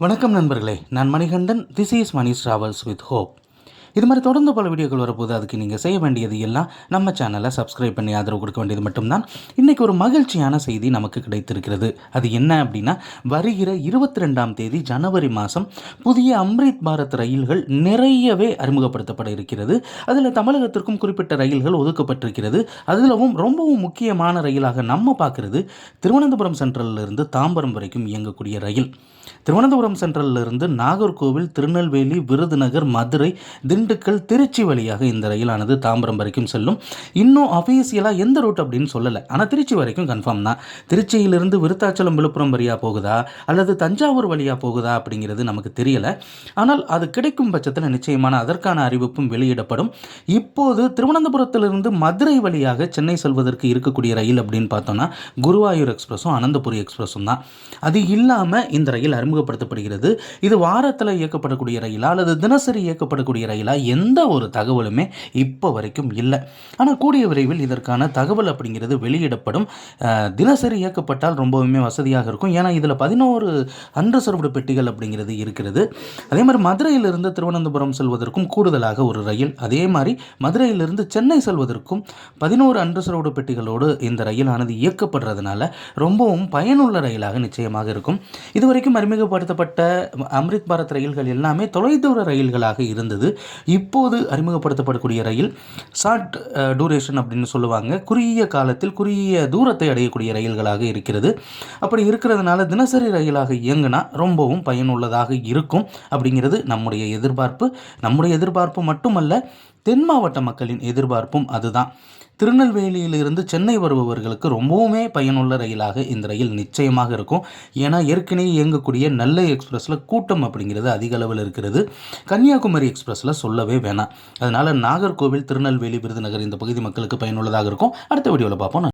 வணக்கம் நண்பர்களே, நான் Manikandan. This is Mani's travels with hope. இது மாதிரி தொடர்ந்து பல வீடியோக்கள் வரப்போது. அதுக்கு நீங்கள் செய்ய வேண்டியது எல்லாம் நம்ம சேனலை சப்ஸ்கிரைப் பண்ணி ஆதரவு கொடுக்க வேண்டியது மட்டும்தான். இன்றைக்கி ஒரு மகிழ்ச்சியான செய்தி நமக்கு கிடைத்திருக்கிறது. அது என்ன அப்படின்னா, வருகிற 22ஆம் தேதி ஜனவரி மாதம் புதிய அம்ரித் பாரத் ரயில்கள் நிறையவே அறிமுகப்படுத்தப்பட இருக்கிறது. அதில் தமிழகத்திற்கும் குறிப்பிட்ட ரயில்கள் ஒதுக்கப்பட்டிருக்கிறது. அதிலும் ரொம்பவும் முக்கியமான ரயிலாக நம்ம பார்க்குறது திருவனந்தபுரம் சென்ட்ரலிருந்து தாம்பரம் வரைக்கும் இயங்கக்கூடிய ரயில். திருவனந்தபுரம் சென்ட்ரலிருந்து நாகர்கோவில், திருநெல்வேலி, விருதுநகர், மதுரை, திண்டுக்கல், திருச்சி வழியாக இந்த ரயிலானது தாம்பரம் வரைக்கும் செல்லும். இன்னும் அஃபீஷியலாக எந்த ரூட் அப்படின்னு சொல்லலை, ஆனால் திருச்சி வரைக்கும் கன்ஃபார்ம் தான். திருச்சியிலிருந்து விருத்தாச்சலம், விழுப்புரம் வழியாக போகுதா அல்லது தஞ்சாவூர் வழியாக போகுதா அப்படிங்கிறது நமக்கு தெரியலை. ஆனால் அது கிடைக்கும் பட்சத்தில் நிச்சயமான அதற்கான அறிவிப்பும் வெளியிடப்படும். இப்போது திருவனந்தபுரத்திலிருந்து மதுரை வழியாக சென்னை செல்வதற்கு இருக்கக்கூடிய ரயில் அப்படின்னு பார்த்தோன்னா குருவாயூர் எக்ஸ்பிரஸும் அனந்தபுரி எக்ஸ்பிரஸும் தான். அது இல்லாமல் இந்த ரயில் அறிமுகப்படுத்தப்படுகிறது. இது வாரத்தில் இயக்கப்படக்கூடிய ரயிலா அல்லது தினசரி இயக்கப்படக்கூடிய ரயிலா எந்த ஒரு தகவலுமே இப்போ வரைக்கும் இல்லை. ஆனால் கூடிய விரைவில் இதற்கான தகவல் அப்படிங்கிறது வெளியிடப்படும். தினசரி இயக்கப்பட்டால் ரொம்பவுமே வசதியாக இருக்கும். ஏன்னா இதில் 11 அன்ரிசர்வ்டு பெட்டிகள் அப்படிங்கிறது இருக்கிறது. அதே மாதிரி மதுரையிலிருந்து திருவனந்தபுரம் செல்வதற்கும் கூடுதலாக ஒரு ரயில், அதே மாதிரி மதுரையிலிருந்து சென்னை செல்வதற்கும் 11 அன்ரிசர்வ்டு பெட்டிகளோடு இந்த ரயிலானது இயக்கப்படுறதுனால ரொம்பவும் பயனுள்ள ரயிலாக நிச்சயமாக இருக்கும். இதுவரைக்கும் அறிமுகப்படுத்தப்பட்ட அம்ரித் பாரத் ரயில்கள் எல்லாமே தொலைதூர ரயில்களாக இருந்தது. இப்போது அறிமுகப்படுத்தப்படக்கூடிய ரயில் ஷார்ட் டூரேஷன் அப்படின்னு சொல்லுவாங்க. குறுகிய காலத்தில் குறுகிய தூரத்தை அடையக்கூடிய ரயில்களாக இருக்கிறது. அப்படி இருக்கிறதுனால தினசரி ரயிலாக இயங்கினா ரொம்பவும் பயனுள்ளதாக இருக்கும் அப்படிங்கிறது நம்முடைய எதிர்பார்ப்பு மட்டுமல்ல, தென் மாவட்ட மக்களின் எதிர்பார்ப்பும் அதுதான். திருநெல்வேலியிலிருந்து சென்னை வருபவர்களுக்கு ரொம்பவுமே பயனுள்ள ரயிலாக இந்த ரயில் நிச்சயமாக இருக்கும். ஏன்னா ஏற்கனவே இயங்கக்கூடிய நெல்லை எக்ஸ்பிரஸில் கூட்டம் அப்படிங்கிறது அதிக அளவில் இருக்கிறது. கன்னியாகுமரி எக்ஸ்பிரஸில் சொல்லவே வேணாம். அதனால் நாகர்கோவில், திருநெல்வேலி, விருதுநகர் இந்த பகுதி மக்களுக்கு பயனுள்ளதாக இருக்கும். அடுத்த வீடியோவில் பார்ப்போம்.